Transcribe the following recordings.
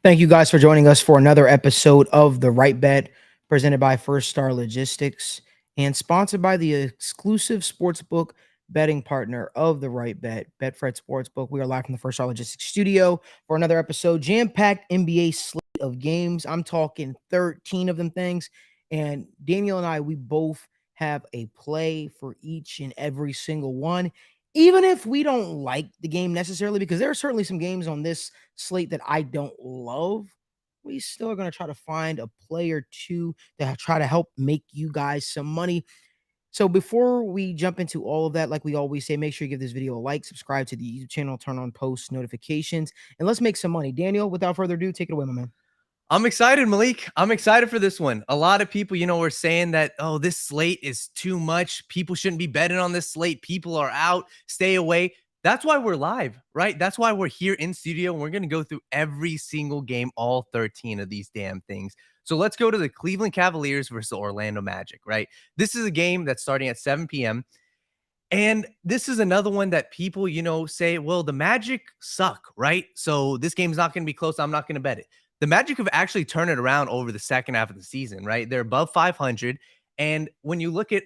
Thank you guys for joining us for another episode of the WrightBet, presented by First Star Logistics and sponsored by the exclusive sportsbook betting partner of the WrightBet, Betfred Sportsbook. We are live from the First Star Logistics studio for another episode, jam-packed NBA slate of games. I'm talking 13 of them things, and Daniel and I, we both have a play for each and every single one. Even if we don't like the game necessarily, because there are certainly some games on this slate that I don't love, we still are going to try to find a play or two to try to help make you guys some money. So before we jump into all of that, like we always say, make sure you give this video a like, subscribe to the YouTube channel, turn on post notifications, and let's make some money. Daniel, without further ado, take it away, my man. I'm excited, Malik. I'm excited for this one. A lot of people, were saying that, oh, this slate is too much. People shouldn't be betting on this slate. People are out. Stay away. That's why we're live, right? That's why we're here in studio. And we're going to go through every single game, all 13 of these damn things. So let's go to the Cleveland Cavaliers versus the Orlando Magic, right? This is a game that's starting at 7 p.m. And this is another one that people, say, well, the Magic suck, right? So this game's not going to be close. I'm not going to bet it. The Magic have actually turned it around over the second half of the season, right? They're above 500. And when you look at,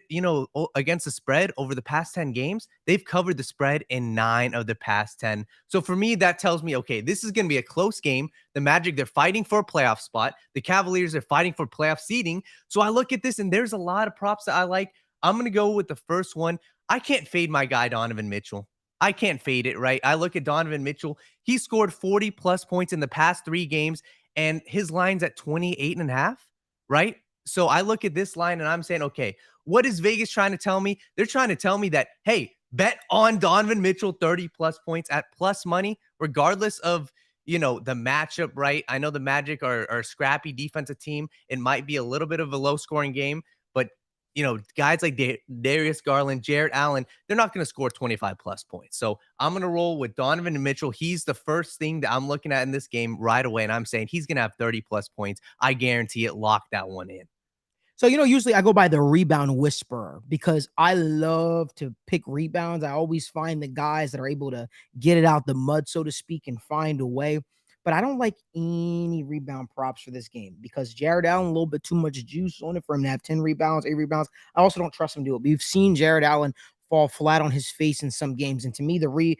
against the spread over the past 10 games, they've covered the spread in 9 of the past 10. So for me, that tells me, okay, this is going to be a close game. The Magic, they're fighting for a playoff spot. The Cavaliers are fighting for playoff seeding. So I look at this and there's a lot of props that I like. I'm going to go with the first one. I can't fade my guy, Donovan Mitchell. I can't fade it, right? I look at Donovan Mitchell. He scored 40 plus points in the past 3 games. And his line's at 28.5, right? So I look at this line and I'm saying, okay, what is Vegas trying to tell me? They're trying to tell me that, hey, bet on Donovan Mitchell 30 plus points at plus money, regardless of, the matchup, right? I know the Magic are a scrappy defensive team. It might be a little bit of a low scoring game, but guys like Darius Garland, Jarrett Allen, they're not going to score 25 plus points. So I'm going to roll with Donovan and Mitchell. He's the first thing that I'm looking at in this game right away. And I'm saying he's going to have 30 plus points. I guarantee it. Lock that one in. So, usually I go by the rebound whisperer because I love to pick rebounds. I always find the guys that are able to get it out the mud, so to speak, and find a way. But I don't like any rebound props for this game because Jared Allen, a little bit too much juice on it for him to have 10 rebounds, 8 rebounds. I also don't trust him to do it. We've seen Jared Allen fall flat on his face in some games. And to me, the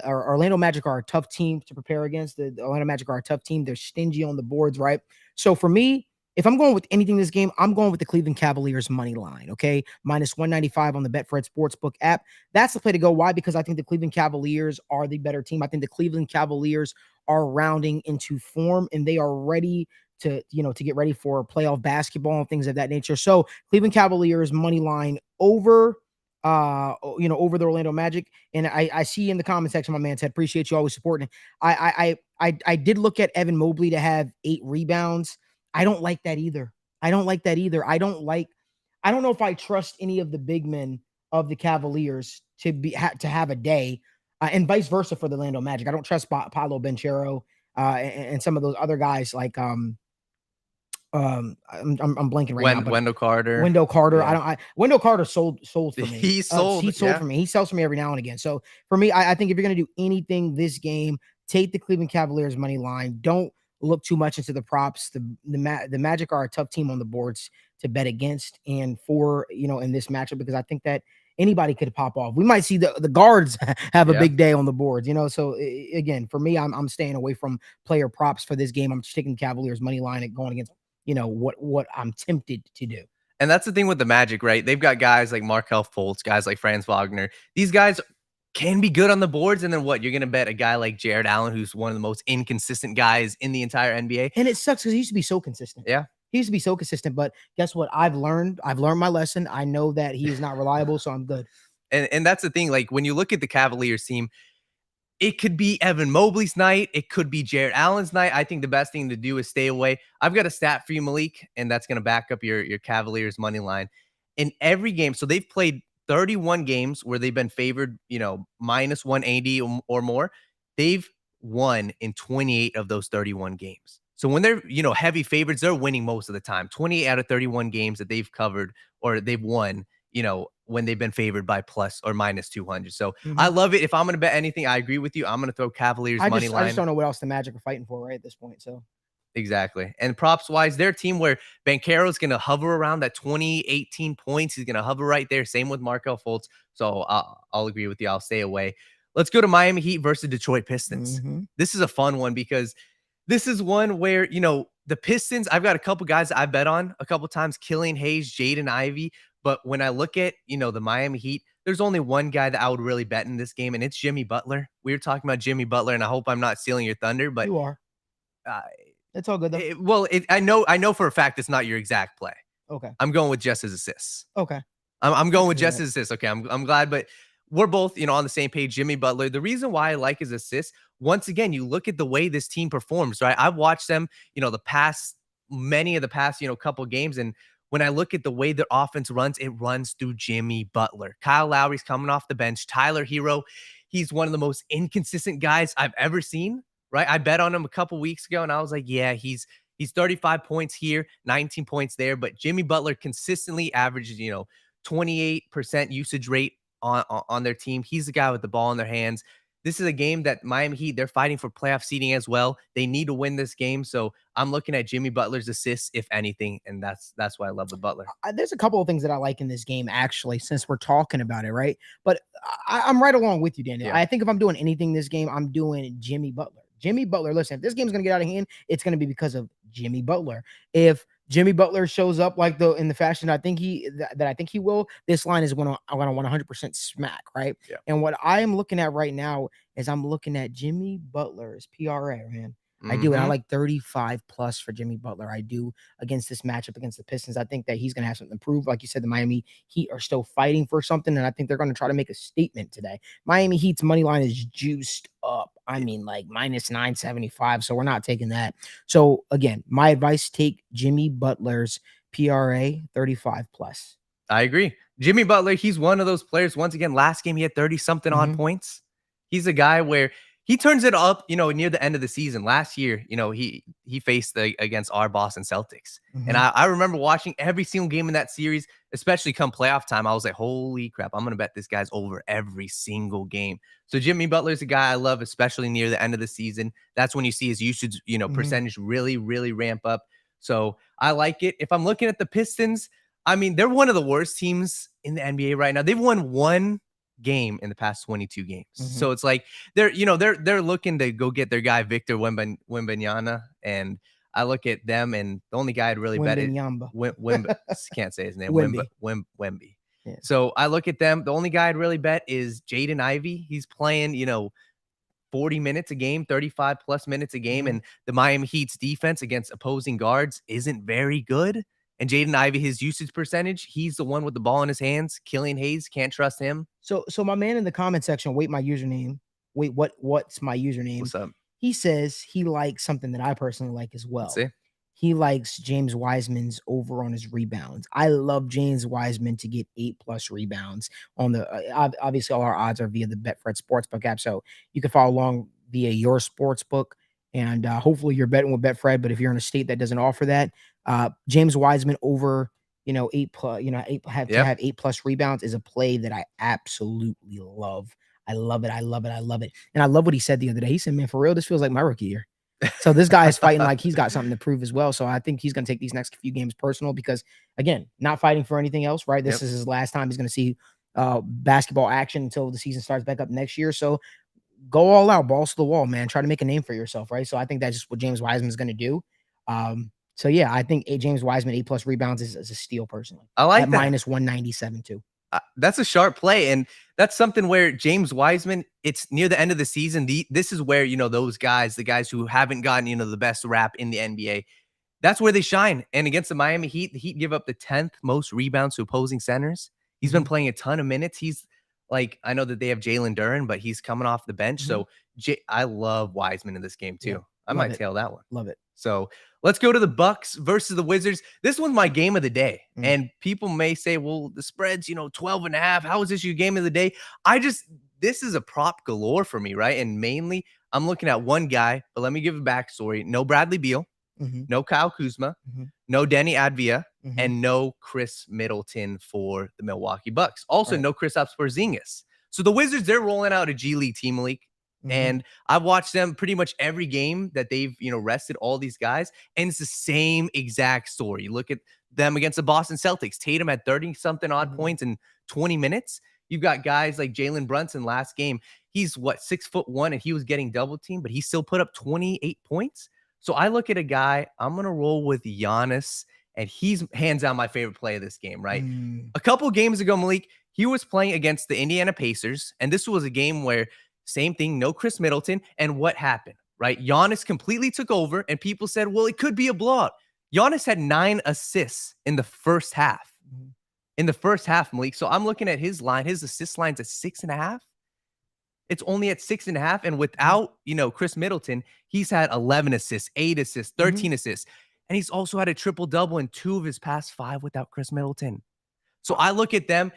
Orlando Magic are a tough team to prepare against. The Orlando Magic are a tough team. They're stingy on the boards, right? So for me, if I'm going with anything this game, I'm going with the Cleveland Cavaliers money line, okay? Minus 195 on the Betfred Sportsbook app. That's the play to go. Why? Because I think the Cleveland Cavaliers are the better team. I think the Cleveland Cavaliers are rounding into form and they are ready to get ready for playoff basketball and things of that nature. So Cleveland Cavaliers money line over over the Orlando Magic. And I see in the comment section, my man said, appreciate you always supporting. I did look at Evan Mobley to have 8 rebounds. I don't like that either. I don't know if I trust any of the big men of the Cavaliers to have a day, and vice versa for the Orlando Magic. I don't trust Paolo Banchero and some of those other guys like I'm blanking right now. Wendell Carter. Yeah. Wendell Carter sold for me. He sold for me. He sells for me every now and again. So for me, I think if you're gonna do anything this game, take the Cleveland Cavaliers money line. Don't look too much into the props. The Magic are a tough team on the boards to bet against and for, in this matchup, because I think that anybody could pop off. We might see the guards have a big day on the boards, So again, for me, I'm staying away from player props for this game. I'm just taking Cavaliers money line and going against, what I'm tempted to do. And that's the thing with the Magic, right? They've got guys like Markelle Fultz, guys like Franz Wagner. These guys can be good on the boards. And then what? You're going to bet a guy like Jared Allen, who's one of the most inconsistent guys in the entire NBA. And it sucks because he used to be so consistent. Yeah. He used to be so consistent. But guess what? I've learned my lesson. I know that he is not reliable, so I'm good. And that's the thing. Like when you look at the Cavaliers team, it could be Evan Mobley's night. It could be Jared Allen's night. I think the best thing to do is stay away. I've got a stat for you, Malik, and that's going to back up your Cavaliers money line. In every game, so they've played 31 games where they've been favored, minus 180 or more. They've won in 28 of those 31 games. So when they're, heavy favorites, they're winning most of the time. 28 out of 31 games that they've covered or they've won, when they've been favored by plus or minus 200. So I Mhm. love it. If I'm going to bet anything, I agree with you. I'm going to throw Cavaliers money I just line. don't know what else the Magic are fighting for right at this point. So Exactly. And props wise, they're a team where Banchero's going to hover around that 18 points. He's going to hover right there. Same with Markel Fultz. So I'll agree with you. I'll stay away. Let's go to Miami Heat versus Detroit Pistons. Mhm. This is a fun one because this is one where, the Pistons, I've got a couple guys that I bet on a couple times, Killian Hayes, Jaden Ivey. But when I look at, the Miami Heat, there's only one guy that I would really bet in this game, and it's Jimmy Butler. We were talking about Jimmy Butler, and I hope I'm not stealing your thunder, but you are. uh, It's all good though. I know for a fact it's not your exact play. Okay. I'm going with just his assists. Okay. I'm going with do just that. his assists. Okay, I'm glad, but we're both, on the same page. Jimmy Butler. The reason why I like his assists, once again, you look at the way this team performs, right? I've watched them, many of the past, couple games, and when I look at the way their offense runs, it runs through Jimmy Butler. Kyle Lowry's coming off the bench. Tyler Hero, he's one of the most inconsistent guys I've ever seen. Right? I bet on him a couple weeks ago, and I was like, yeah, he's 35 points here, 19 points there. But Jimmy Butler consistently averages, 28% usage rate on their team. He's the guy with the ball in their hands. This is a game that Miami Heat, they're fighting for playoff seeding as well. They need to win this game. So I'm looking at Jimmy Butler's assists, if anything, and that's why I love the Butler. There's a couple of things that I like in this game, actually, since we're talking about it, right? But I'm right along with you, Daniel. Yeah. I think if I'm doing anything this game, I'm doing Jimmy Butler. Jimmy Butler, listen, if this game's going to get out of hand, it's going to be because of Jimmy Butler. If Jimmy Butler shows up in the fashion I think he will, this line is going to 100% smack, right? Yeah. And what I am looking at right now is I'm looking at Jimmy Butler's PRA, man. I do, and I like 35 plus for Jimmy Butler. I do against this matchup against the Pistons. I think that he's going to have something to prove. Like you said, the Miami Heat are still fighting for something, and I think they're going to try to make a statement today. Miami Heat's money line is juiced up. I mean, like minus 975, so we're not taking that. So again, my advice, take Jimmy Butler's PRA 35 plus. I agree. Jimmy Butler, he's one of those players. Once again, last game he had 30-something odd points. He's a guy where he turns it up, near the end of the season. Last year, he faced against our Boston Celtics. And I remember watching every single game in that series, especially come playoff time. I was like, holy crap, I'm going to bet this guy's over every single game. So Jimmy Butler's a guy I love, especially near the end of the season. That's when you see his usage, percentage really, really ramp up. So I like it. If I'm looking at the Pistons, I mean, they're one of the worst teams in the NBA right now. They've won one game in the past 22 games. So it's like they're looking to go get their guy Victor Wembanyama, and I look at them, and the only guy I'd really bet it can't say his name. Wemby. Yeah. So I look at them. The only guy I'd really bet is Jaden Ivey. He's playing, 40 minutes a game, 35 plus minutes a game, and the Miami Heat's defense against opposing guards isn't very good. And Jaden Ivey, his usage percentage, he's the one with the ball in his hands. Killian Hayes, can't trust him. So my man in the comment section, what's my username? What's up? He says he likes something that I personally like as well. Let's see. He likes James Wiseman's over on his rebounds. I love James Wiseman to get 8+ rebounds on the obviously all our odds are via the Betfred Sportsbook app. So you can follow along via your sportsbook. And hopefully you're betting with Betfred, but if you're in a state that doesn't offer that, James Wiseman over, 8+, to have 8+ rebounds is a play that I absolutely love. I love it. And I love what he said the other day. He said, man, for real, this feels like my rookie year. So this guy is fighting like he's got something to prove as well. So I think he's going to take these next few games personal because, again, not fighting for anything else, right? This is his last time he's going to see basketball action until the season starts back up next year. So go all out, balls to the wall, man. Try to make a name for yourself, right? So I think that's just what James Wiseman is going to do. So yeah, I think James Wiseman 8+ rebounds is a steal personally. I like at that. minus 197 too. That's a sharp play, and that's something where James Wiseman, it's near the end of the season. This is where, those guys, the guys who haven't gotten, the best rap in the NBA, that's where they shine. And against the Miami Heat, the Heat give up the 10th most rebounds to opposing centers. He's been playing a ton of minutes. He's like, I know that they have Jalen Duren, but he's coming off the bench. So I love Wiseman in this game too. Yeah, I might tail that one. Love it. So let's go to the Bucks versus the Wizards. This one's my game of the day. And people may say, well, the spread's, 12.5. How is this your game of the day? This is a prop galore for me, right? And mainly I'm looking at one guy, but let me give a backstory. No Bradley Beal, no Kyle Kuzma, no Denny Advia, and no Chris Middleton for the Milwaukee Bucks. Also, Right. no Kristaps Porzingis. So the Wizards, they're rolling out a G League team, Malik. And I've watched them pretty much every game that they've, rested all these guys. And it's the same exact story. You look at them against the Boston Celtics. Tatum had 30-something odd points in 20 minutes. You've got guys like Jalen Brunson last game. He's 6'1", and he was getting double teamed, but he still put up 28 points. So I look at a guy, I'm going to roll with Giannis, and he's hands down my favorite play of this game, right? A couple games ago, Malik, he was playing against the Indiana Pacers, and this was a game where same thing, no Chris Middleton, and what happened, right? Giannis completely took over, and people said, well, it could be a blowout. Giannis had 9 assists in the first half. In the first half, Malik. So I'm looking at his line. His assist line's at 6.5. It's only at 6.5. And without, Chris Middleton, he's had 11 assists, 8 assists, 13 assists. And he's also had a triple-double in 2 of his past 5 without Chris Middleton. So I look at them.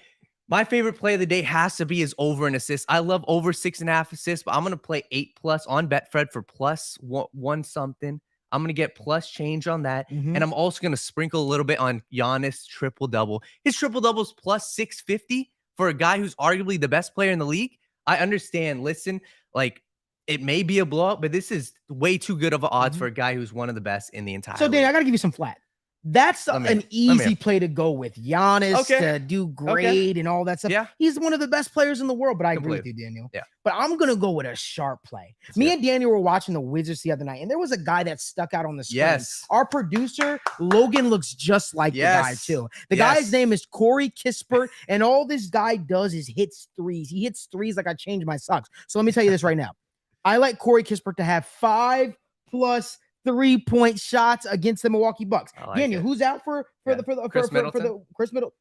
My favorite play of the day has to be his over an assist. I love over 6.5 assists, but I'm going to play 8+ on Betfred for plus one something. I'm going to get plus change on that. And I'm also going to sprinkle a little bit on Giannis triple-double. His triple-double is plus 650 for a guy who's arguably the best player in the league. I understand. Listen, it may be a blowout, but this is way too good of odds for a guy who's one of the best in the entire So, Dan, league. I got to give you some flat. That's an easy play to go with. Giannis to do great and all that stuff. Yeah. He's one of the best players in the world, but I agree with you, Daniel. Yeah. But I'm going to go with a sharp play. Me and Daniel were watching the Wizards the other night, and there was a guy that stuck out on the screen. Yes. Our producer, Logan, looks just like the guy, too. The guy's name is Corey Kispert, and all this guy does is hits threes. He hits threes like I changed my socks. So let me tell you this right now. I like Corey Kispert to have 5+ 3-point shots against the Milwaukee Bucks. Daniel, who's out for Chris Middleton?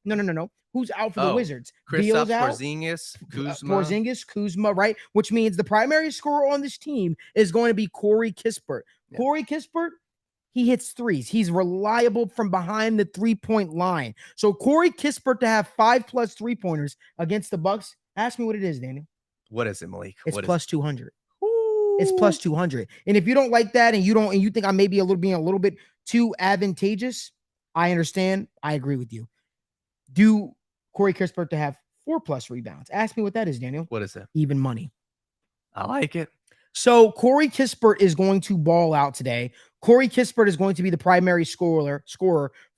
No. Who's out for the Wizards? Kristaps Porzingis, Kuzma, right? Which means the primary scorer on this team is going to be Corey Kispert. Yeah. Corey Kispert, he hits threes. He's reliable from behind the 3-point line. So Corey Kispert to have 5+ 3-pointers against the Bucks. Ask me what it is, Daniel. What is it, Malik? It's plus 200. It's plus 200. And if you don't like that and you think I may be being a little bit too advantageous, I understand. I agree with you. Do Corey Kispert to have 4+ rebounds. Ask me what that is, Daniel. What is it? Even money. I like it. So Corey Kispert is going to ball out today. Corey Kispert is going to be the primary scorer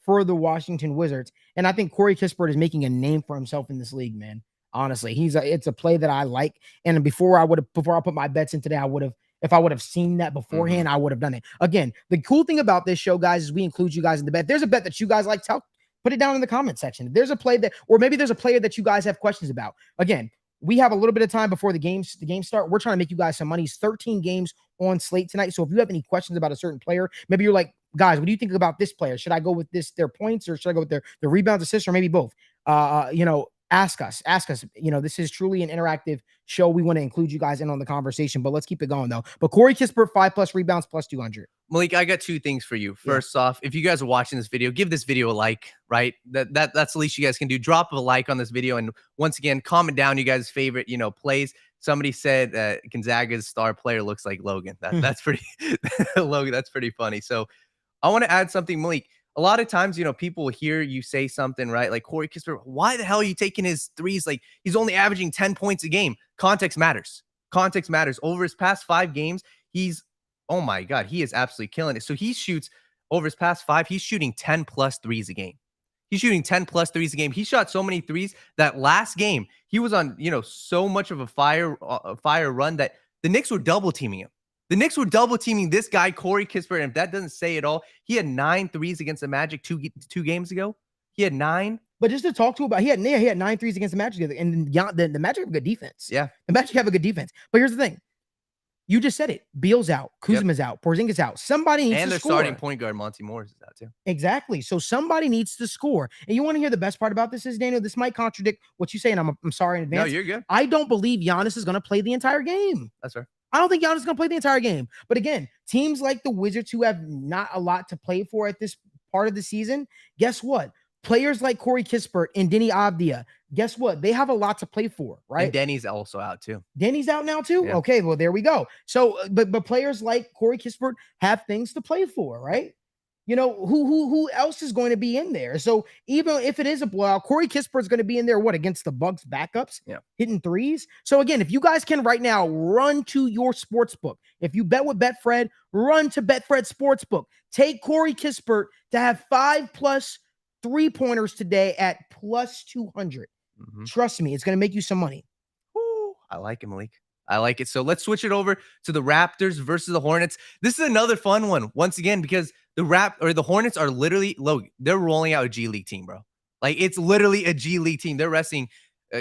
for the Washington Wizards. And I think Corey Kispert is making a name for himself in this league, man. Honestly, it's a play that I like. And before I put my bets in today, if I would have seen that beforehand, I would have done it. Again, the cool thing about this show, guys, is we include you guys in the bet. If there's a bet that you guys like, put it down in the comment section. If there's a play or maybe there's a player that you guys have questions about. Again, we have a little bit of time before the game start. We're trying to make you guys some money. It's 13 games on slate tonight. So if you have any questions about a certain player, maybe you're like, guys, what do you think about this player? Should I go with their points, or should I go with their rebounds, assists, or maybe both? Ask us. This is truly an interactive show. We want to include you guys in on the conversation, but let's keep it going though. But Corey Kispert, 5+ rebounds, plus 200. Malik, I got 2 things for you. First off, if you guys are watching this video, give this video a like, right? That's the least you guys can do. Drop a like on this video. And once again, comment down you guys' favorite, plays. Somebody said Gonzaga's star player looks like Logan. That's pretty Logan. That's pretty funny. So I want to add something, Malik. A lot of times, people will hear you say something, right? Like Corey Kispert, why the hell are you taking his threes? Like he's only averaging 10 points a game. Context matters. Context matters. Over his past 5 games, oh my God, he is absolutely killing it. So he shoots over his past 5, he's shooting 10+ threes a game. He's shooting 10+ threes a game. He shot so many threes that last game he was on, so much of a fire run that the Knicks were double teaming him. The Knicks were double teaming this guy, Corey Kispert. And if that doesn't say it all, he had 9 threes against the Magic two games ago. He had 9. But just to talk to about, he had 9 threes against the Magic, and the Magic have a good defense. Yeah, the Magic have a good defense. But here's the thing: you just said it. Beal's out, Kuzma's out, Porzingis out. Somebody needs to score. And their starting point guard Monty Morris is out too. Exactly. So somebody needs to score. And you want to hear the best part about this is, Daniel, this might contradict what you say, and I'm sorry in advance. No, you're good. I don't believe Giannis is going to play the entire game. That's fair. I don't think Giannis is going to play the entire game. But again, teams like the Wizards, who have not a lot to play for at this part of the season, guess what? Players like Corey Kispert and Denny Avdia, guess what? They have a lot to play for, right? And Denny's also out too. Denny's out now too? Yeah. Okay, well, there we go. So, but players like Corey Kispert have things to play for, right? Who else is going to be in there? So even if it is a blowout, Corey Kispert is going to be in there, against the Bucks backups, hitting threes. So again, if you guys can right now run to your sports book, if you bet with Betfred, run to Betfred Sportsbook. Take Corey Kispert to have 5+ 3-pointers today at plus 200. Trust me, it's going to make you some money. Ooh, I like it, Malik. I like it. So let's switch it over to the Raptors versus the Hornets. This is another fun one, once again, because the Hornets are literally they're rolling out a G League team, bro. Like, it's literally a G League team. They're resting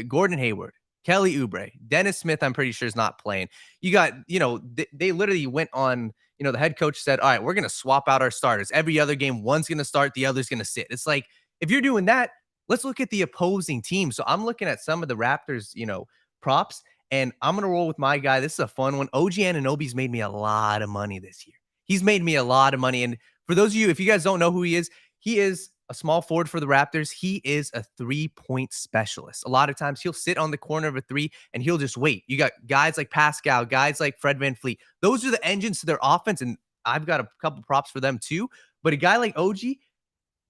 Gordon Hayward, Kelly Oubre, Dennis Smith. I'm pretty sure is not playing. You got, they literally went on. The head coach said, all right, we're gonna swap out our starters. Every other game, one's gonna start, the other's gonna sit. It's like, if you're doing that, let's look at the opposing team. So I'm looking at some of the Raptors, props. And I'm going to roll with my guy. This is a fun one. OG Anunoby's made me a lot of money this year. He's made me a lot of money. And for those of you, if you guys don't know who he is a small forward for the Raptors. He is a 3-point specialist. A lot of times he'll sit on the corner of a 3 and he'll just wait. You got guys like Pascal, guys like Fred VanVleet. Those are the engines to their offense. And I've got a couple props for them too. But a guy like OG,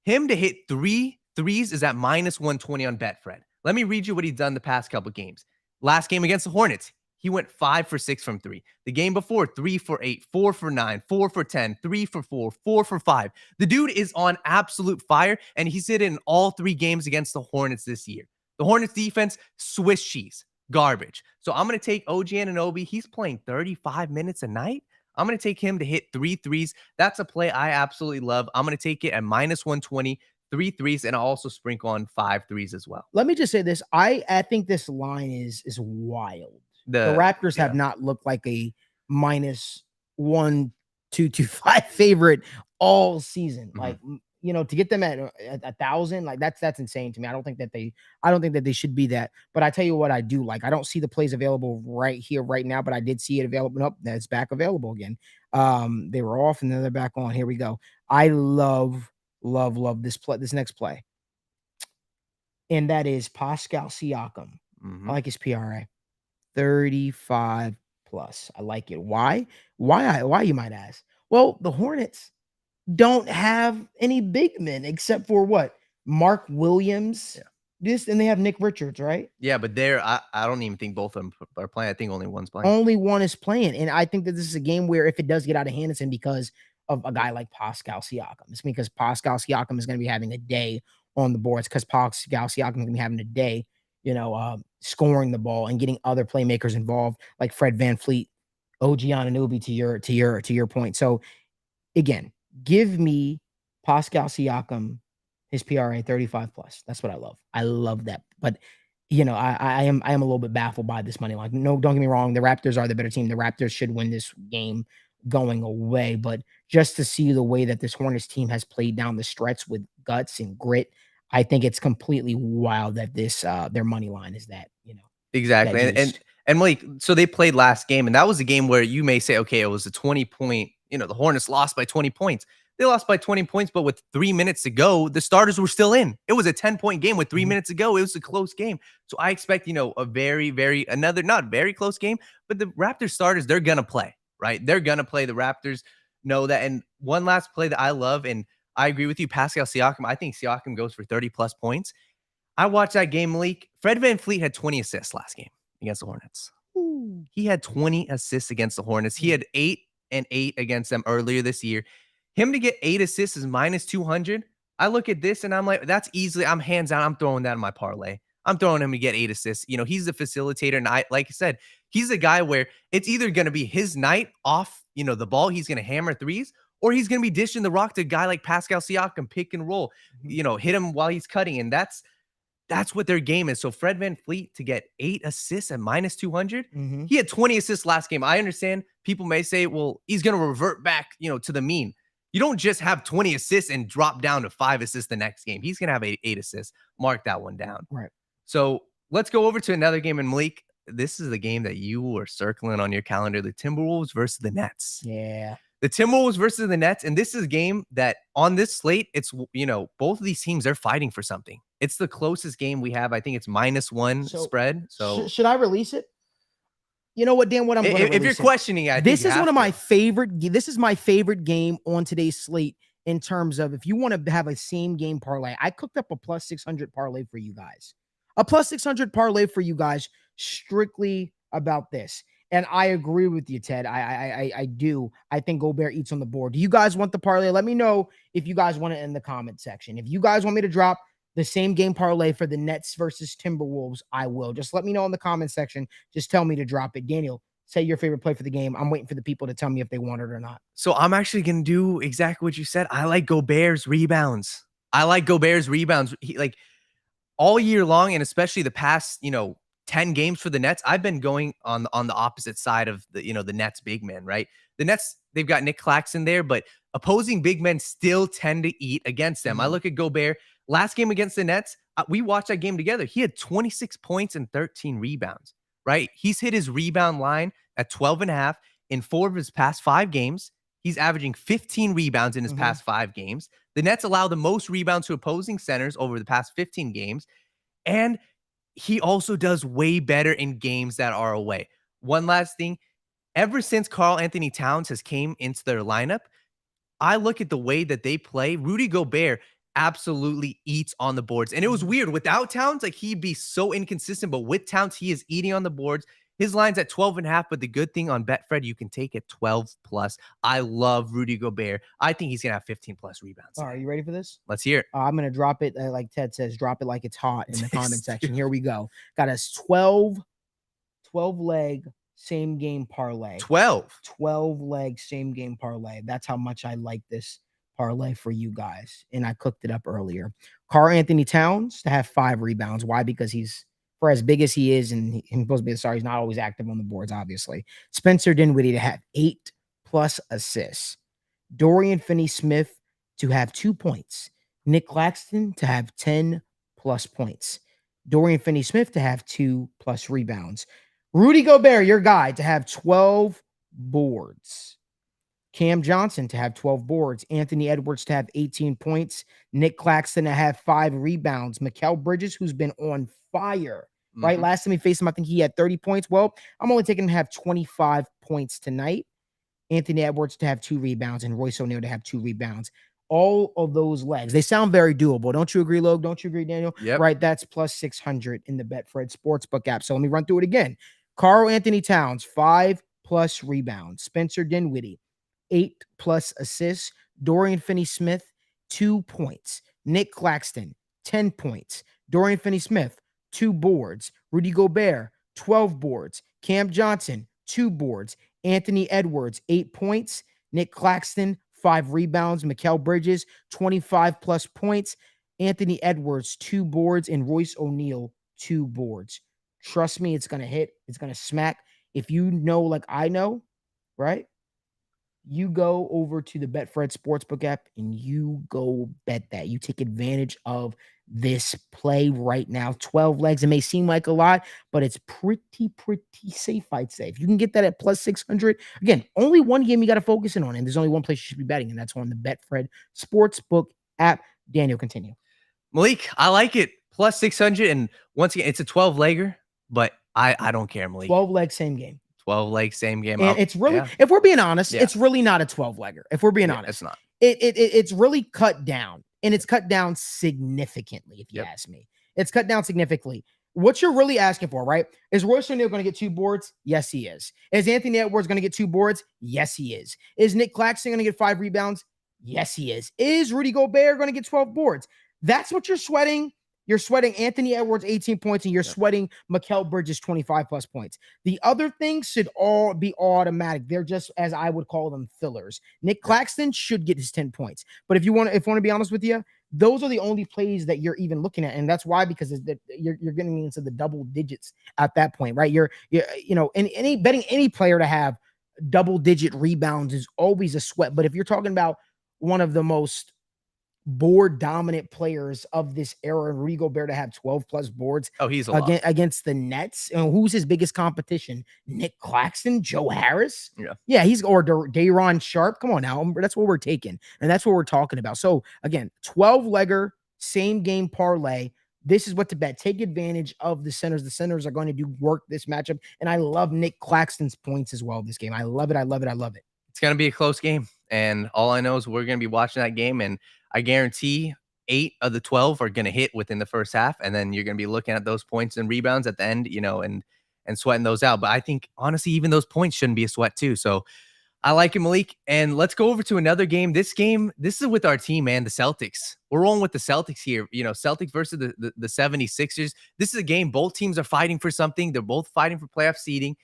him to hit 3 threes is at minus 120 on Betfred. Let me read you what he's done the past couple games. Last game against the Hornets, he went 5 for 6 from 3. The game before, 3 for 8, 4 for 9, 4 for 10, 3 for 4, 4 for 5. The dude is on absolute fire, and he's hit in all 3 games against the Hornets this year. The Hornets defense, Swiss cheese, garbage. So I'm going to take OG Anunoby. He's playing 35 minutes a night. I'm going to take him to hit 3 threes. That's a play I absolutely love. I'm going to take it at minus 120. 3 threes, and I'll also sprinkle on 5 threes as well. Let me just say this. I think this line is wild. The Raptors have not looked like a minus 1.225 favorite all season. Like, to get them at 1,000, like that's insane to me. I don't think that they should be that. But I tell you what I do like. I don't see the plays available right here, right now, but I did see it available. Nope, that's back available again. They were off and then they're back on. Here we go. I love this next play. And that is Pascal Siakam. I like his PRA. 35+. I like it. Why you might ask? Well, the Hornets don't have any big men except for what? Mark Williams. And they have Nick Richards, right? Yeah, but I don't even think both of them are playing. I think only one's playing. Only one is playing. And I think that this is a game where if it does get out of hand, it's because of a guy like Pascal Siakam. It's because Pascal Siakam is going to be having a day on the boards, because Pascal Siakam is going to be having a day, scoring the ball and getting other playmakers involved, like Fred VanVleet, OG Anunoby, to your point. So again, give me Pascal Siakam, his PRA 35+. That's what I love. I love that. But I am a little bit baffled by this money line. No, don't get me wrong. The Raptors are the better team. The Raptors should win this game going away, but just to see the way that this Hornets team has played down the stretch with guts and grit, I think it's completely wild that this their money line is that, exactly. That and Malik, so they played last game, and that was a game where you may say, okay, it was a 20-point, the Hornets lost by 20 points. They lost by 20 points, but with 3 minutes to go, the starters were still in. It was a 10-point game with 3 minutes to go. It was a close game. So I expect, a very, very, another not very close game, but the Raptors starters, they're going to play. Right? They're going to play. The Raptors know that. And one last play that I love, and I agree with you, Pascal Siakam. I think Siakam goes for 30+ points. I watched that game, Malik. Fred VanVleet had 20 assists last game against the Hornets. Ooh. He had 20 assists against the Hornets. He had 8 and 8 against them earlier this year. Him to get 8 assists is minus 200. I look at this and I'm like, that's easily, I'm hands down. I'm throwing that in my parlay. I'm throwing him to get 8 assists. He's the facilitator. And like I said, he's a guy where it's either going to be his night off, the ball. He's going to hammer threes, or he's going to be dishing the rock to a guy like Pascal Siakam, pick and roll, hit him while he's cutting. And that's what their game is. So Fred VanVleet to get 8 assists at minus 200. He had 20 assists last game. I understand people may say, well, he's going to revert back, to the mean. You don't just have 20 assists and drop down to 5 assists the next game. He's going to have 8 assists. Mark that one down. Right. So let's go over to another game. And Malik, this is the game that you were circling on your calendar, the Timberwolves versus the Nets. Yeah. The Timberwolves versus the Nets. And this is a game that on this slate, it's, both of these teams, they're fighting for something. It's the closest game we have. I think it's -1 spread. So should I release it? You know what, Dan? What I'm going to if you're questioning, this is one of my favorite. This is my favorite game on today's slate. in terms of if you want to have a same game parlay. I cooked up a plus 600 parlay for you guys. A plus 600 parlay for you guys strictly about this. And I agree with you, Ted. I do. I think Gobert eats on the board. Do you guys want the parlay? Let me know if you guys want it in the comment section. If you guys want me to drop the same game parlay for the Nets versus Timberwolves, I will. Just let me know in the comment section. Just tell me to drop it. Daniel, say your favorite play for the game. I'm waiting for the people to tell me if they want it or not. So I'm actually going to do exactly what you said. I like Gobert's rebounds. He, like, all year long, and especially the past, 10 games for the Nets, I've been going on the opposite side of the Nets big men, right? The Nets, they've got Nick Claxton there, but opposing big men still tend to eat against them. I look at Gobert, last game against the Nets, we watched that game together. He had 26 points and 13 rebounds, right? He's hit his rebound line at 12.5 in 4 of his past 5 games. He's averaging 15 rebounds in his past 5 games. The Nets allow the most rebounds to opposing centers over the past 15 games. And he also does way better in games that are away. One last thing, ever since Karl Anthony Towns has came into their lineup, I look at the way that they play. Rudy Gobert absolutely eats on the boards. And it was weird. Without Towns, like, he'd be so inconsistent. But with Towns, he is eating on the boards. His line's at 12.5, but the good thing on Betfred, you can take it 12 plus. I love Rudy Gobert. I think he's going to have 15 plus rebounds. All right, you ready for this? Let's hear it. I'm going to drop it, like Ted says, drop it like it's hot in the comment section. Here we go. Got a 12 leg same game parlay. 12 leg same game parlay. That's how much I like this parlay for you guys. And I cooked it up earlier. Karl Anthony Towns to have 5 rebounds. Why? Because he's, for as big as he is, and he's supposed to be a star, he's not always active on the boards, obviously. Spencer Dinwiddie to have 8+ assists. Dorian Finney-Smith to have 2 points. Nick Claxton to have 10+ points. Dorian Finney-Smith to have 2+ rebounds. Rudy Gobert, your guy, to have 12 boards. Cam Johnson to have 12 boards. Anthony Edwards to have 18 points. Nick Claxton to have 5 rebounds. Mikal Bridges, who's been on fire, right? Last time we faced him, I think he had 30 points. Well, I'm only taking him to have 25 points tonight. Anthony Edwards to have 2 rebounds and Royce O'Neal to have 2 rebounds. All of those legs, they sound very doable. Don't you agree, Logue? Don't you agree, Daniel? Yep. Right, that's plus 600 in the Betfred Sportsbook app. So let me run through it again. Karl Anthony Towns, 5+ rebounds. Spencer Dinwiddie, 8+ assists. Dorian Finney-Smith, 2 points. Nick Claxton, 10 points. Dorian Finney-Smith, 2 boards. Rudy Gobert, 12 boards. Cam Johnson, 2 boards. Anthony Edwards, 8 points. Nick Claxton, 5 rebounds. Mikal Bridges, 25+ points. Anthony Edwards, 2 boards. And Royce O'Neal, 2 boards. Trust me, it's going to hit. It's going to smack. If you know, like I know, right? You go over to the Betfred Sportsbook app and you go bet that. You take advantage of this play right now. 12 legs. It may seem like a lot, but it's pretty safe, I'd say. If you can get that at plus 600, again, only one game you got to focus in on, and there's only one place you should be betting, and that's on the Betfred Sportsbook app. Daniel, continue. Malik, I like it. Plus 600, and once again, it's a 12-legger, but I don't care, Malik. 12 leg, same game. 12 leg, same game. And it's really, if we're being honest, it's really not a 12-legger. If we're being honest, it's not. It's really cut down, and it's cut down significantly. If you ask me, it's cut down significantly. What you're really asking for, right? Is Royce O'Neal going to get 2 boards? Yes, he is. Is Anthony Edwards going to get 2 boards? Yes, he is. Is Nick Claxton going to get 5 rebounds? Yes, he is. Is Rudy Gobert going to get 12 boards? That's what you're sweating. You're sweating Anthony Edwards 18 points, and you're sweating Mikal Bridges 25+ points. The other things should all be automatic. They're just, as I would call them, fillers. Nick Claxton should get his 10 points. But if you want to be honest with you, those are the only plays that you're even looking at. And that's why, because you're getting into the double digits at that point, right? You're betting any player to have double-digit rebounds is always a sweat. But if you're talking about one of the most board dominant players of this era, and Rudy Gobert to have 12+ boards. Oh, he's a against the Nets. And who's his biggest competition? Nick Claxton, Joe Harris. Yeah, he's or Day'Ron Sharpe. Come on now, that's what we're taking, and that's what we're talking about. So again, 12-legger, same game parlay. This is what to bet. Take advantage of the centers. The centers are going to do work this matchup, and I love Nick Claxton's points as well this game. I love it. I love it. I love it. It's going to be a close game. And all I know is we're going to be watching that game, and I guarantee 8 of the 12 are going to hit within the first half, and then you're going to be looking at those points and rebounds at the end, and sweating those out. But I think honestly, even those points shouldn't be a sweat too. So I like it, Malik. And let's go over to another game. This is with our team, man, the Celtics. We're rolling with the Celtics here. Celtics versus the 76ers. This is a game. Both teams are fighting for something. They're both fighting for playoff seeding.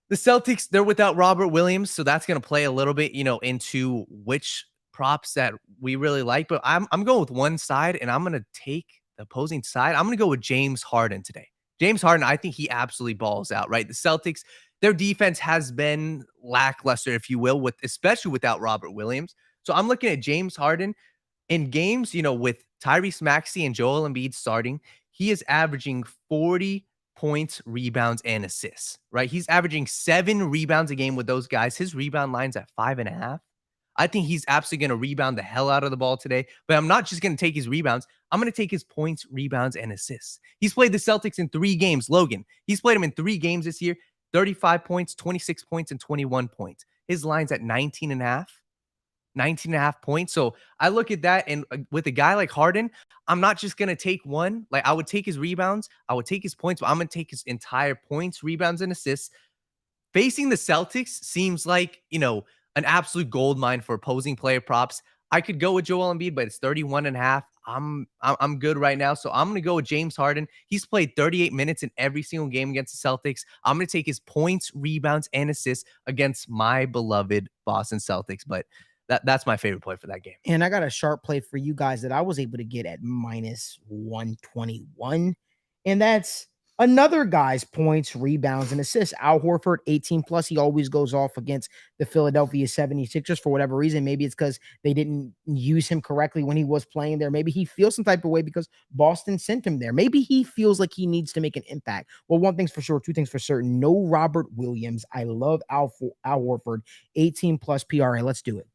The Celtics, they're without Robert Williams, so that's going to play a little bit, into which props that we really like. But I'm going with one side, and I'm going to take the opposing side. I'm going to go with James Harden today. James Harden, I think he absolutely balls out, right? The Celtics, their defense has been lackluster, if you will, especially without Robert Williams. So I'm looking at James Harden in games, with Tyrese Maxey and Joel Embiid starting. He is averaging 40 points, rebounds, and assists, right? He's averaging 7 rebounds a game with those guys. His rebound line's at 5.5. I think he's absolutely going to rebound the hell out of the ball today, but I'm not just going to take his rebounds. I'm going to take his points, rebounds, and assists. He's played the Celtics in 3 games. Logan, he's played them in 3 games this year, 35 points, 26 points, and 21 points. His line's at 19.5 points. So I look at that, and with a guy like Harden, I'm not just going to take one. Like, I would take his rebounds, I would take his points, but I'm going to take his entire points, rebounds, and assists. Facing the Celtics seems like, an absolute gold mine for opposing player props. I could go with Joel Embiid, but it's 31.5. I'm good right now. So I'm going to go with James Harden. He's played 38 minutes in every single game against the Celtics. I'm going to take his points, rebounds, and assists against my beloved Boston Celtics. But that's my favorite play for that game. And I got a sharp play for you guys that I was able to get at minus 121. And that's another guy's points, rebounds, and assists. Al Horford, 18 plus. He always goes off against the Philadelphia 76ers for whatever reason. Maybe it's because they didn't use him correctly when he was playing there. Maybe he feels some type of way because Boston sent him there. Maybe he feels like he needs to make an impact. Well, one thing's for sure, 2 things for certain. No Robert Williams. I love Al Horford, 18 plus PRA. Let's do it.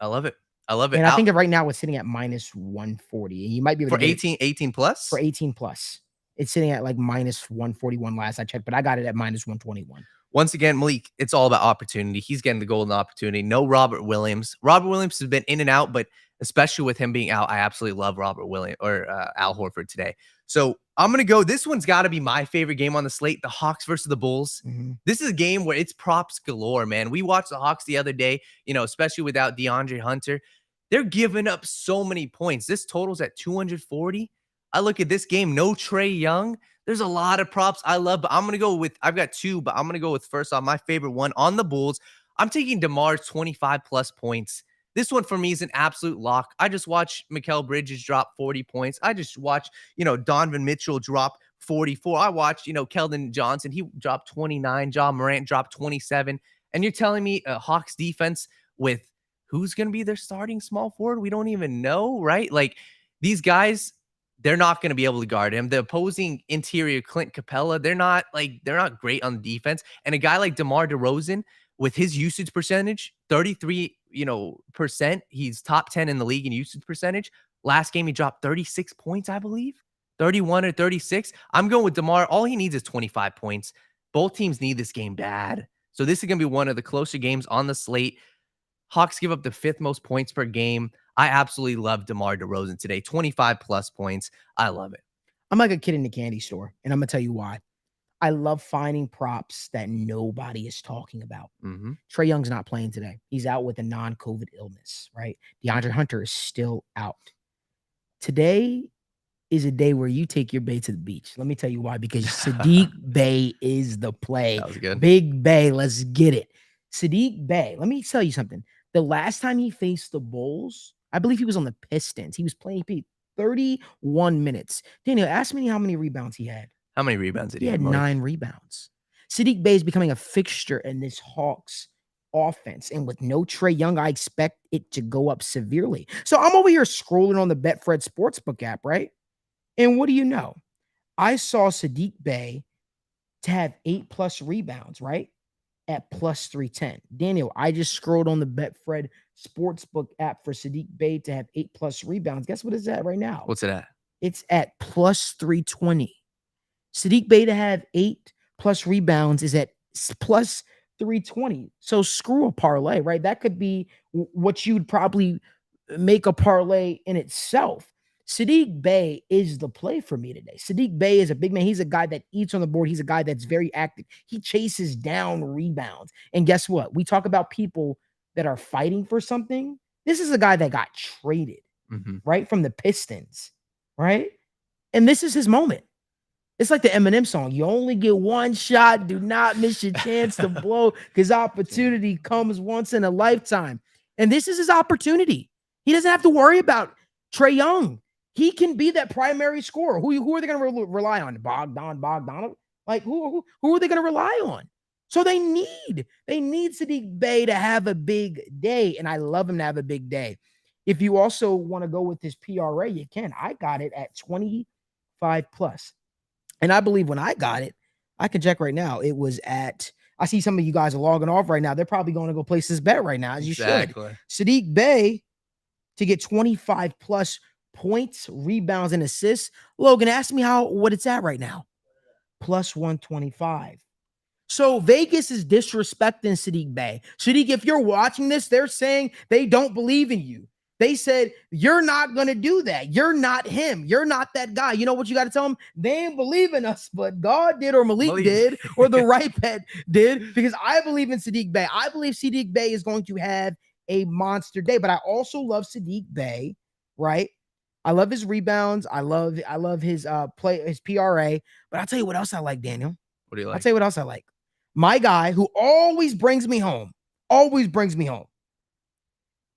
I love it. And I think right now it's sitting at minus 140. And you might be able to get 18 plus? For 18 plus. It's sitting at like minus 141 last I checked, but I got it at minus 121. Once again, Malik, it's all about opportunity. He's getting the golden opportunity. No Robert Williams. Robert Williams has been in and out, but especially with him being out, I absolutely love Robert Williams or Al Horford today. So I'm going to go. This one's got to be my favorite game on the slate, the Hawks versus the Bulls. Mm-hmm. This is a game where it's props galore, man. We watched the Hawks the other day, especially without DeAndre Hunter. They're giving up so many points. This total's at 240. I look at this game, no Trae Young. There's a lot of props I love, but I've got 2, but I'm going to go with first off, my favorite one on the Bulls. I'm taking DeMar's 25 plus points. This one for me is an absolute lock. I just watched Mikal Bridges drop 40 points. I just watched, Donovan Mitchell drop 44. I watched, Keldon Johnson. He dropped 29. John Morant dropped 27. And you're telling me a Hawks defense with who's going to be their starting small forward? We don't even know, right? Like, these guys, they're not going to be able to guard him. The opposing interior, Clint Capella, they're not great on defense. And a guy like DeMar DeRozan, with his usage percentage, 33, percent, he's top 10 in the league in usage percentage. Last game, he dropped 36 points, I believe, 31 or 36. I'm going with DeMar. All he needs is 25 points. Both teams need this game bad. So this is going to be one of the closer games on the slate. Hawks give up the 5th most points per game. I absolutely love DeMar DeRozan today. 25 plus points. I love it. I'm like a kid in the candy store, and I'm going to tell you why. I love finding props that nobody is talking about. Mm-hmm. Trae Young's not playing today. He's out with a non-COVID illness, right? DeAndre Hunter is still out. Today is a day where you take your Bay to the beach. Let me tell you why, because Sadiq Bey is the play. That was good. Big Bay, let's get it. Sadiq Bey, let me tell you something. The last time he faced the Bulls, I believe he was on the Pistons. He was playing 31 minutes. Daniel, ask me how many rebounds he had. How many rebounds did he have? He had 9 rebounds. Sadiq Bey is becoming a fixture in this Hawks offense. And with no Trae Young, I expect it to go up severely. So I'm over here scrolling on the Betfred Sportsbook app, right? And what do you know? I saw Sadiq Bey to have 8 plus rebounds, right? At plus 310. Daniel, I just scrolled on the Betfred Sportsbook app for Sadiq Bey to have 8 plus rebounds. Guess what it's at right now? What's it at? It's at plus 320. Sadiq Bey to have 8 plus rebounds is at plus 320. So screw a parlay, right? That could be what you'd probably make a parlay in itself. Sadiq Bey is the play for me today. Sadiq Bey is a big man. He's a guy that eats on the board. He's a guy that's very active. He chases down rebounds. And guess what? We talk about people that are fighting for something. This is a guy that got traded, right? From the Pistons, right? And this is his moment. It's like the Eminem song. You only get one shot. Do not miss your chance to blow because opportunity comes once in a lifetime. And this is his opportunity. He doesn't have to worry about Trae Young. He can be that primary scorer. Who are they going to rely on? Bogdanov? Like, who are they going to rely on? So they need Sadiq Bey to have a big day, and I love him to have a big day. If you also want to go with his PRA, you can. I got it at 25 plus. And I believe when I got it, I can check right now. It was at, I see some of you guys are logging off right now. They're probably going to go place this bet right now, as you should. Sadiq Bey to get 25 plus points, rebounds, and assists. Logan, ask me what it's at right now. Plus 125. So Vegas is disrespecting Sadiq Bey. Sadiq, if you're watching this, they're saying they don't believe in you. They said, you're not going to do that. You're not him. You're not that guy. You know what you got to tell them? They ain't believe in us, but God did, or Malik did, or the WrightBet did, because I believe in Sadiq Bey. I believe Sadiq Bey is going to have a monster day, but I also love Sadiq Bey, right? I love his rebounds. I love his play, his PRA, but I'll tell you what else I like, Daniel. What do you like? I'll tell you what else I like. My guy who always brings me home.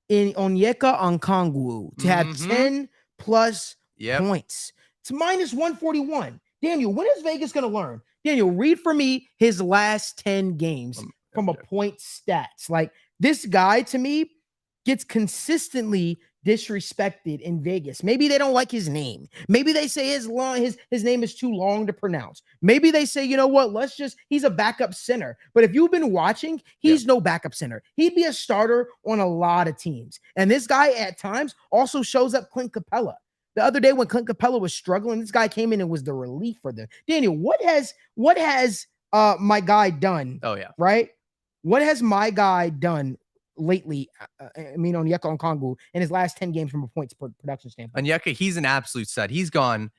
In Onyeka Okongwu to have 10 plus points. It's minus 141. Daniel, when is Vegas going to learn? Daniel, read for me his last 10 games from a point stats. Like, this guy, to me, gets consistently disrespected in Vegas. Maybe they don't like his name. Maybe they say his name is too long to pronounce. Maybe they say, you know what, he's a backup center. But if you've been watching, he's no backup center. He'd be a starter on a lot of teams. And this guy at times also shows up Clint Capella. The other day when Clint Capella was struggling, this guy came in and was the relief for them. Daniel, what has my guy done? Oh, yeah. Right? What has my guy done lately? Onyeka Okongwu in his last 10 games from a points per production standpoint. Onyeka, he's an absolute stud. He's gone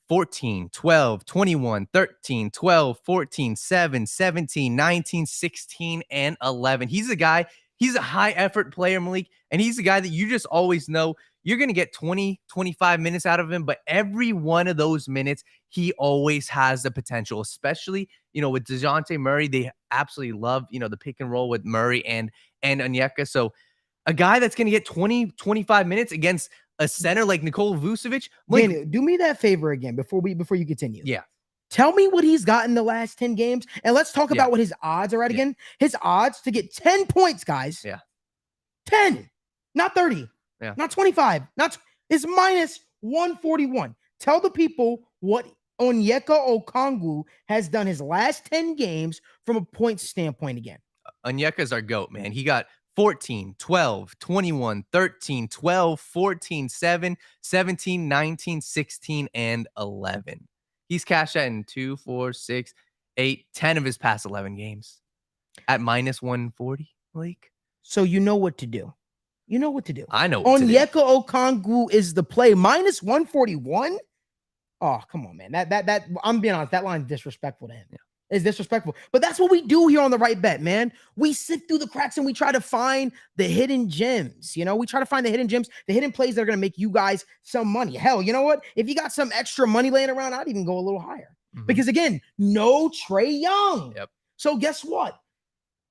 14, 12, 21, 13, 12, 14, 7, 17, 19, 16, and 11. He's a guy, he's a high effort player, Malik, and he's a guy that you just always know you're going to get 20, 25 minutes out of him, but every one of those minutes, he always has the potential, especially, with DeJounte Murray. They absolutely love, the pick and roll with Murray and Onyeka. So a guy that's going to get 20, 25 minutes against a center like Nikola Vucevic. Daniel, do me that favor again before you continue. Yeah. Tell me what he's got in the last 10 games, and let's talk about what his odds are at again. His odds to get 10 points, guys. Yeah. 10, not 30. Yeah. Not 25. It's minus 141. Tell the people what Onyeka Okongwu has done his last 10 games from a points standpoint again. Onyeka's our GOAT, man. He got 14, 12, 21, 13, 12, 14, 7, 17, 19, 16, and 11. He's cashed out in 2, 4, 6, 8, 10 of his past 11 games at minus 140, Malik. So you know what to do. You know what to do. I know what Onyeka Okongwu is the play. Minus 141? Oh, come on, man. That I'm being honest, that line is disrespectful to him. Yeah. It's disrespectful. But that's what we do here on the WrightBet, man. We sift through the cracks and we try to find the hidden gems. We try to find the hidden gems, the hidden plays that are going to make you guys some money. Hell, you know what? If you got some extra money laying around, I'd even go a little higher. Because again, no Trae Young. Yep. So guess what?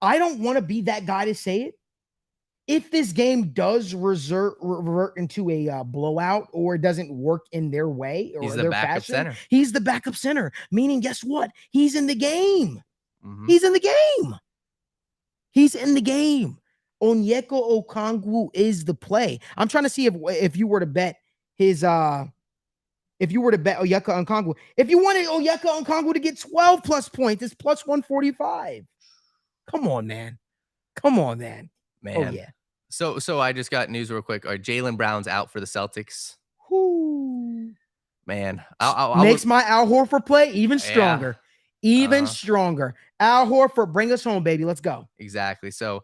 I don't want to be that guy to say it. If this game does revert into a blowout or it doesn't work in their way or their fashion, he's the backup center. Meaning, guess what? He's in the game. He's in the game. He's in the game. Onyeka Okongwu is the play. I'm trying to see if you were to bet his if you were to bet Onyeka Okongwu, if you wanted Onyeka Okongwu to get 12 plus points, it's plus 145. Come on, man. Man. Oh yeah. So I just got news real quick. Jaylen Brown's out for the Celtics. Whoo. Man, makes my Al Horford play even stronger. Even stronger. Al Horford, bring us home, baby. Let's go. Exactly. So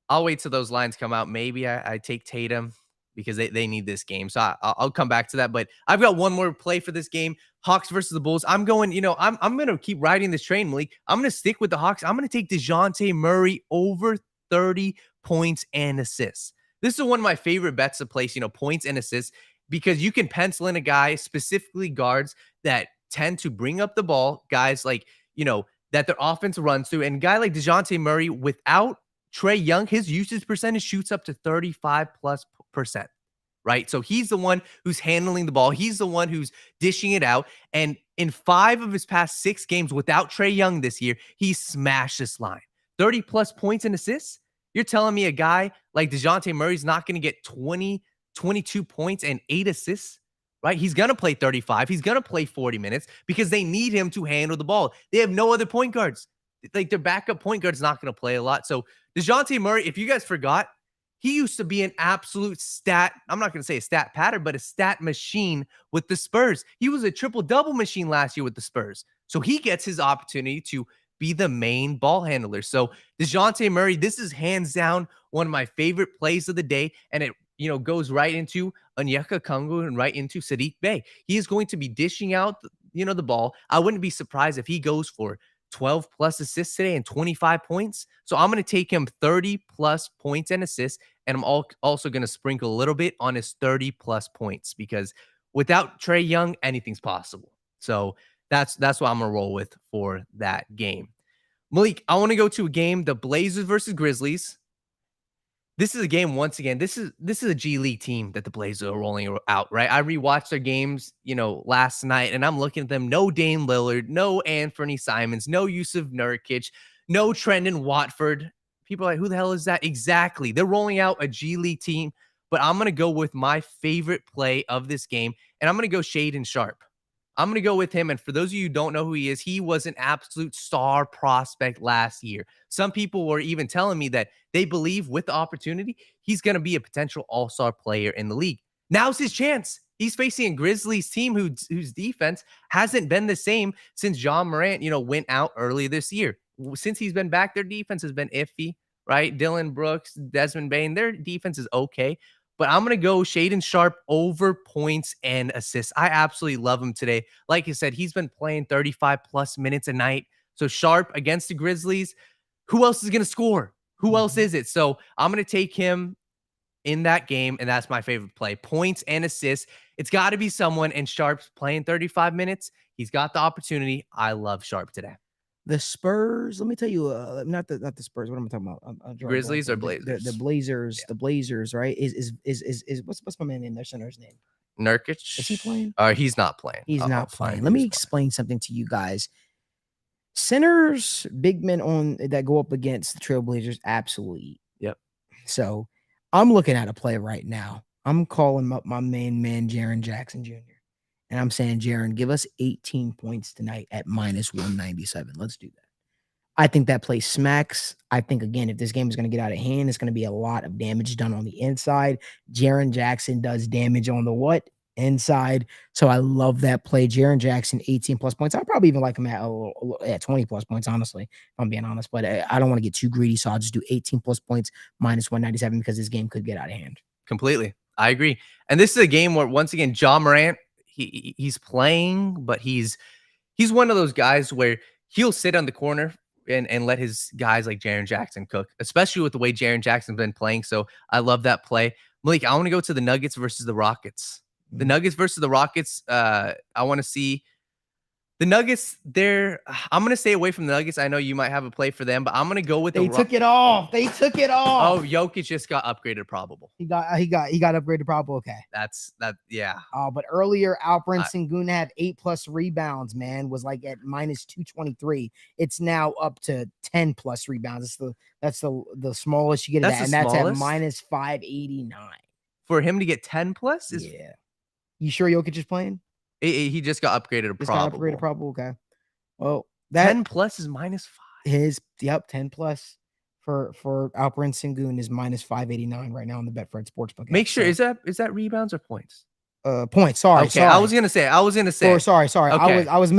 I'll wait till those lines come out. Maybe I take Tatum because they need this game. So I'll come back to that. But I've got one more play for this game. Hawks versus the Bulls. I'm going, I'm going to keep riding this train, Malik. I'm going to stick with the Hawks. I'm going to take DeJounte Murray over 30 points and assists. This is one of my favorite bets to place, points and assists, because you can pencil in a guy, specifically guards, that tend to bring up the ball, guys like, that their offense runs through. And a guy like DeJounte Murray, without Trae Young, his usage percentage shoots up to 35+%, right? So he's the one who's handling the ball. He's the one who's dishing it out. And in 5 of his past 6 games without Trae Young this year, he smashed this line. 30+ points and assists? You're telling me a guy like DeJounte Murray's not going to get 20, 22 points and 8 assists? Right? He's going to play 35. He's going to play 40 minutes because they need him to handle the ball. They have no other point guards. Like, their backup point guard's not going to play a lot. So DeJounte Murray, if you guys forgot, he used to be an absolute stat. I'm not going to say a stat pattern, but a stat machine with the Spurs. He was a triple-double machine last year with the Spurs. So he gets his opportunity to be the main ball handler. So DeJounte Murray, this is hands down one of my favorite plays of the day. And it goes right into Onyeka Okongwu and right into Saddiq Bey. He is going to be dishing out, the ball. I wouldn't be surprised if he goes for 12+ assists today and 25 points. So I'm going to take him 30+ points and assists. And I'm also going to sprinkle a little bit on his 30+ points, because without Trae Young, anything's possible. So that's what I'm going to roll with for that game. Malik, I want to go to a game, the Blazers versus Grizzlies. This is a game, once again, this is a G League team that the Blazers are rolling out, right? I rewatched their games, last night, and I'm looking at them. No Dame Lillard, no Anthony Simons, no Yusuf Nurkic, no Trendon Watford. People are like, who the hell is that? Exactly. They're rolling out a G League team, but I'm going to go with my favorite play of this game, and I'm going to go Shaedon Sharpe. I'm going to go with him. And for those of you who don't know who he is, he was an absolute star prospect last year. Some people were even telling me that they believe with the opportunity, he's going to be a potential all-star player in the league. Now's his chance. He's facing a Grizzlies team whose defense hasn't been the same since John Morant, went out earlier this year. Since he's been back, their defense has been iffy, right? Dylan Brooks, Desmond Bane, their defense is okay. But I'm going to go Shaedon Sharpe over points and assists. I absolutely love him today. Like I said, he's been playing 35+ minutes a night. So Sharpe against the Grizzlies, who else is going to score? Who else is it? So I'm going to take him in that game, and that's my favorite play. Points and assists. It's got to be someone, and Sharpe's playing 35 minutes. He's got the opportunity. I love Sharpe today. The Spurs, let me tell you, not the Spurs. What am I talking about? Grizzlies or Blazers? The Blazers, yeah. The Blazers, right? Is what's my man name? Their center's name? Nurkic. Is he playing? He's not playing. He's not playing. Let me explain something to you guys. Centers, big men that go up against the Trailblazers, absolutely. Yep. So I'm looking at a play right now. I'm calling up my main man, Jaren Jackson Jr. And I'm saying, Jaren, give us 18 points tonight at -197. Let's do that. I think that play smacks. I think, again, if this game is going to get out of hand, it's going to be a lot of damage done on the inside. Jaren Jackson does damage on the inside. So I love that play. Jaren Jackson, 18+ points. I'd probably even like him at 20+ points, honestly, if I'm being honest. But I don't want to get too greedy, so I'll just do 18+ points -197 because this game could get out of hand. Completely. I agree. And this is a game where, once again, John Morant, he's playing, but he's one of those guys where he'll sit on the corner and let his guys like Jaren Jackson cook, especially with the way Jaren Jackson's been playing. So I love that play. Malik, I want to go to the Nuggets versus the Rockets. The Nuggets versus the Rockets. I want to see the Nuggets. I'm going to stay away from the Nuggets. I know you might have a play for them, but I'm going to go with They took it off. Oh, Jokic just got upgraded probable. He got upgraded probable. Okay. Yeah. Oh, but earlier Alperen Sengun had 8+ rebounds, man, was like at -223. It's now up to 10+ rebounds. That's the smallest you get at, and that's at -589. For him to get 10+? Yeah. You sure Jokic is playing? He just got upgraded to probable. Got upgraded probable. Okay. Well, that 10+ is -5. 10+ for Alperen Sengun is -589 right now on the Betfred Sportsbook. Make sure, is that rebounds or points? Points. Sorry. Okay, sorry. I was gonna say. Sorry. Okay. I was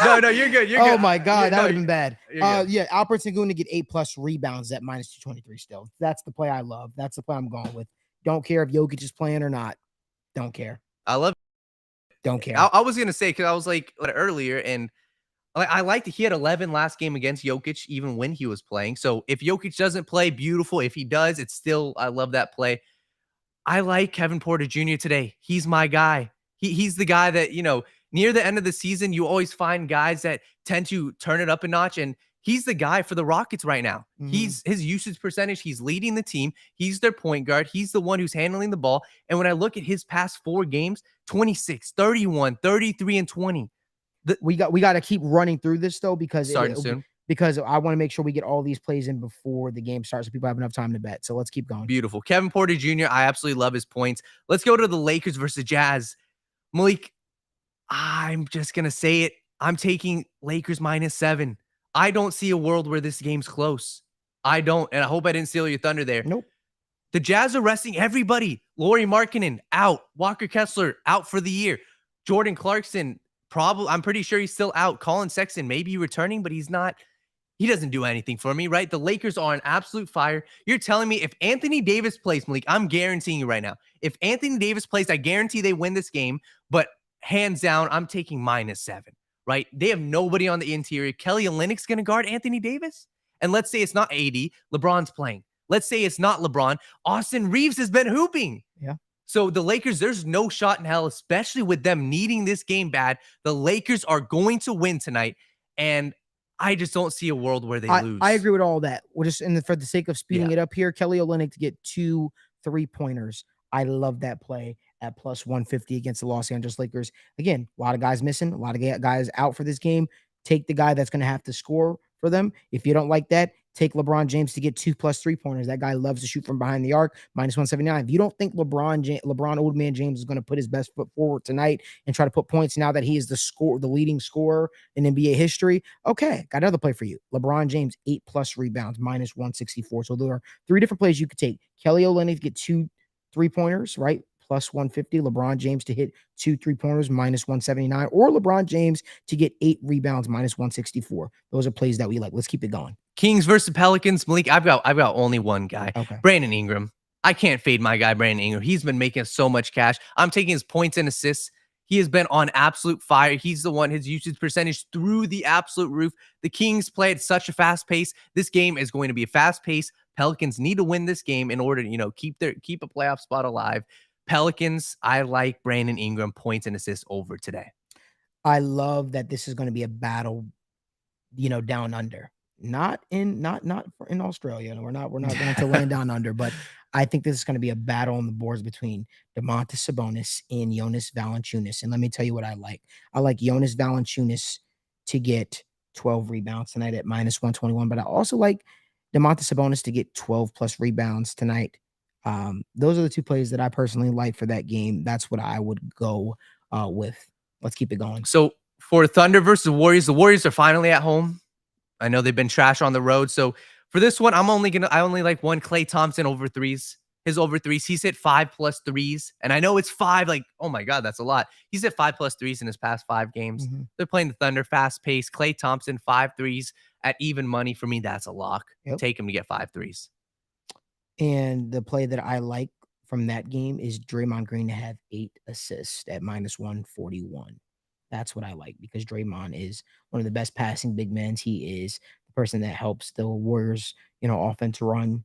No, you're good. You're Oh good. my God, that would have been bad. You're good. Yeah, Alpert Sengun to get 8+ rebounds at -223 still. That's the play I love. That's the play I'm going with. Don't care if Jokic is playing or not. Don't care. I love Don't it. care. I was going to say, because I was like earlier, and I liked that he had 11 last game against Jokic, even when he was playing. So if Jokic doesn't play, beautiful. If he does, it's still, I love that play. I like Kevin Porter Jr. today. He's my guy. He's the guy that, near the end of the season, you always find guys that tend to turn it up a notch. And he's the guy for the Rockets right now. He's his usage percentage. He's leading the team. He's their point guard. He's the one who's handling the ball. And when I look at his past 4 games, 26, 31, 33, and 20. We got to keep running through this though, because Starting soon. Because I want to make sure we get all these plays in before the game starts so people have enough time to bet. So let's keep going. Beautiful. Kevin Porter Jr., I absolutely love his points. Let's go to the Lakers versus Jazz. Malik, I'm just going to say it. I'm taking Lakers -7. I don't see a world where this game's close. I don't. And I hope I didn't steal your thunder there. Nope. The Jazz are resting everybody. Lauri Markkanen out. Walker Kessler out for the year. Jordan Clarkson, I'm pretty sure he's still out. Colin Sexton may be returning, but he's not. He doesn't do anything for me, right? The Lakers are on absolute fire. You're telling me if Anthony Davis plays, Malik, I'm guaranteeing you right now. If Anthony Davis plays, I guarantee they win this game. But hands down, I'm taking -7, right? They have nobody on the interior. Kelly Olynyk's going to guard Anthony Davis. And let's say it's not AD. LeBron's playing. Let's say it's not LeBron. Austin Reeves has been hooping. Yeah. So the Lakers, there's no shot in hell, especially with them needing this game bad. The Lakers are going to win tonight. And I just don't see a world where they lose. I agree with all that. We're just for the sake of speeding it up here, Kelly Olynyk to get 2 3-pointers. I love that play at +150 against the Los Angeles Lakers. Again, a lot of guys missing, a lot of guys out for this game. Take the guy that's going to have to score for them. If you don't like that, take LeBron James to get 2+ 3-pointers. That guy loves to shoot from behind the arc, -179. If you don't think LeBron Old Man James is going to put his best foot forward tonight and try to put points now that he is the leading scorer in NBA history, okay, got another play for you. LeBron James, 8+ rebounds, -164. So there are 3 different plays you could take. Kelly Olynyk to get 2 3-pointers, right? +150. LeBron James to hit 2 3-pointers, -179, or LeBron James to get 8 rebounds, -164. Those are plays that we like. Let's keep it going. Kings versus Pelicans. Malik, I've got only one guy. Okay. Brandon Ingram. I can't fade my guy, Brandon Ingram. He's been making so much cash. I'm taking his points and assists. He has been on absolute fire. He's the one, his usage percentage through the absolute roof. The Kings play at such a fast pace. This game is going to be a fast pace. Pelicans need to win this game in order to, keep a playoff spot alive. Pelicans, I like Brandon Ingram points and assists over today. I love that this is going to be a battle, down under. Not in Australia. We're not going to land down under, but I think this is going to be a battle on the boards between Domantas Sabonis and Jonas Valanciunas. And let me tell you what I like. I like Jonas Valanciunas to get 12 rebounds tonight at -121, but I also like Domantas Sabonis to get 12+ rebounds tonight. Those are the 2 plays that I personally like for that game. That's what I would go with. Let's keep it going. So for Thunder versus Warriors, the Warriors are finally at home. I know they've been trash on the road. So for this one, I only like one Klay Thompson over threes. His over threes, he's hit 5+ threes. And I know it's 5, like, oh my God, that's a lot. He's hit 5+ threes in his past 5 games. They're playing the Thunder, fast pace. Klay Thompson, 5 threes at even money. For me, that's a lock. Yep. Take him to get 5 threes. And the play that I like from that game is Draymond Green to have 8 assists at -141. That's what I like, because Draymond is one of the best passing big men. He is the person that helps the Warriors, offense run.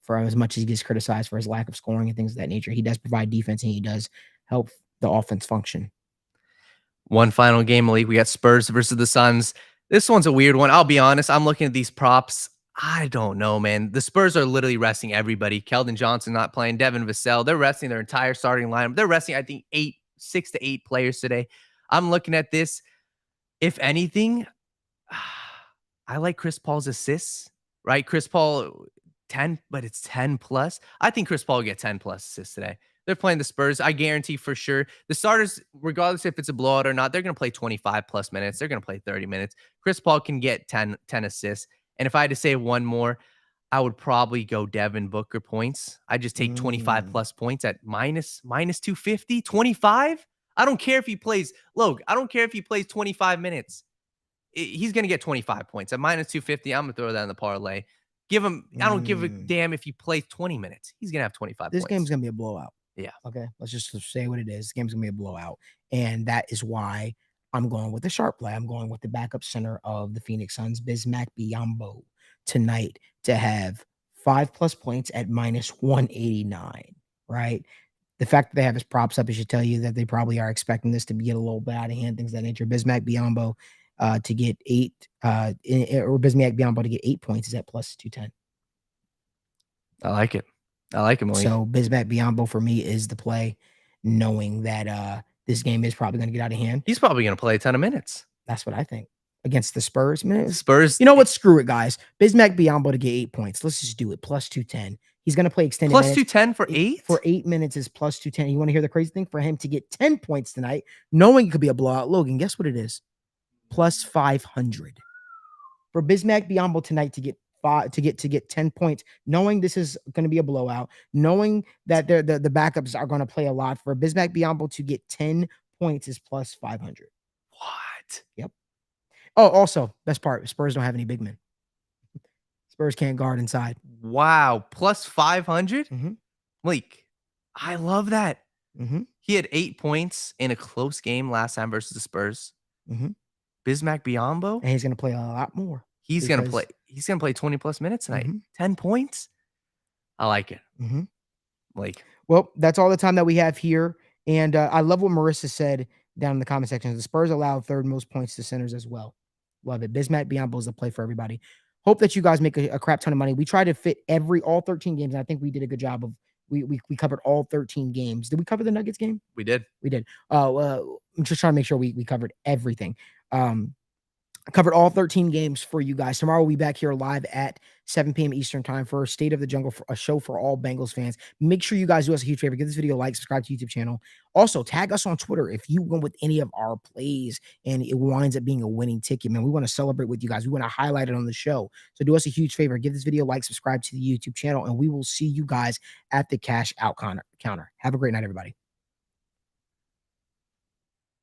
For as much as he gets criticized for his lack of scoring and things of that nature, he does provide defense and he does help the offense function. One final game, Malik. We got Spurs versus the Suns. This one's a weird one. I'll be honest. I'm looking at these props. I don't know, man. The Spurs are literally resting everybody. Keldon Johnson not playing. Devin Vassell. They're resting their entire starting lineup. They're resting, I think, 6 to 8 players today. I'm looking at this. If anything, I like Chris Paul's assists, right? Chris Paul, 10, but it's 10+. I think Chris Paul will get 10+ assists today. They're playing the Spurs. I guarantee for sure. The starters, regardless if it's a blowout or not, they're going to play 25+ minutes. They're going to play 30 minutes. Chris Paul can get 10 assists. And if I had to say one more, I would probably go Devin Booker points. I just take 25+ points at -250, 25. I don't care if he plays, Logan, I don't care if he plays 25 minutes. he's going to get 25 points at minus 250. I'm going to throw that in the parlay. Give him, I don't give a damn if he plays 20 minutes. He's going to have 25 This points. game's going to be a blowout. Yeah. Okay. Let's just say what it is. This game's going to be a blowout. And that is why I'm going with the sharp play. I'm going with the backup center of the Phoenix Suns, Bismack Biyombo, tonight to have 5+ points at minus 189, right? The fact that they have his props up, it should tell you that they probably are expecting this to get a little bit out of hand, things of that nature. Bismack Biyombo to get 8, or Bismack Biyombo to get 8 points is at plus 210. I like it. I like him. So Bismack Biyombo for me is the play, knowing that this game is probably going to get out of hand. He's probably going to play a ton of minutes. That's what I think. Against the Spurs. Spurs. You know what? Screw it, guys. Bismack Biyombo to get 8 points. Let's just do it. Plus 210. He's going to play extended plus minutes. 210 for 8? For 8 minutes is plus 210. You want to hear the crazy thing? For him to get 10 points tonight, knowing it could be a blowout, Logan, guess what it is? Plus 500. For Bismack Biyombo tonight to get 10 points, knowing this is going to be a blowout, knowing that the backups are going to play a lot. For Bismack Biyombo to get 10 points is plus 500. What? Yep. Oh, also, best part, Spurs don't have any big men. Spurs can't guard inside. Wow. Plus 500? Mm-hmm. Malik, I love that. Mm-hmm. He had 8 points in a close game last time versus the Spurs. Mm-hmm. Bismack Biyombo? And he's going to play a lot more. He's going to play 20 plus minutes tonight. Mm-hmm. 10 points. I like it. Mm-hmm. Malik. Well, that's all the time that we have here. And I love what Marissa said down in the comment section. The Spurs allowed third most points to centers as well. Love it. Bismack Biyombo is the play for everybody. Hope that you guys make a crap ton of money. We try to fit all 13 games. And I think we did a good job of we covered all 13 games. Did we cover the Nuggets game? We did. We did. I'm just trying to make sure we covered everything. I covered all 13 games for you guys. Tomorrow we'll be back here live at 7 p.m. Eastern time for State of the Jungle, a show for all Bengals fans. Make sure you guys do us a huge favor. Give this video a like, subscribe to the YouTube channel. Also, tag us on Twitter if you win with any of our plays and it winds up being a winning ticket, man. We want to celebrate with you guys. We want to highlight it on the show. So do us a huge favor. Give this video a like, subscribe to the YouTube channel, and we will see you guys at the cash out counter. Have a great night, everybody.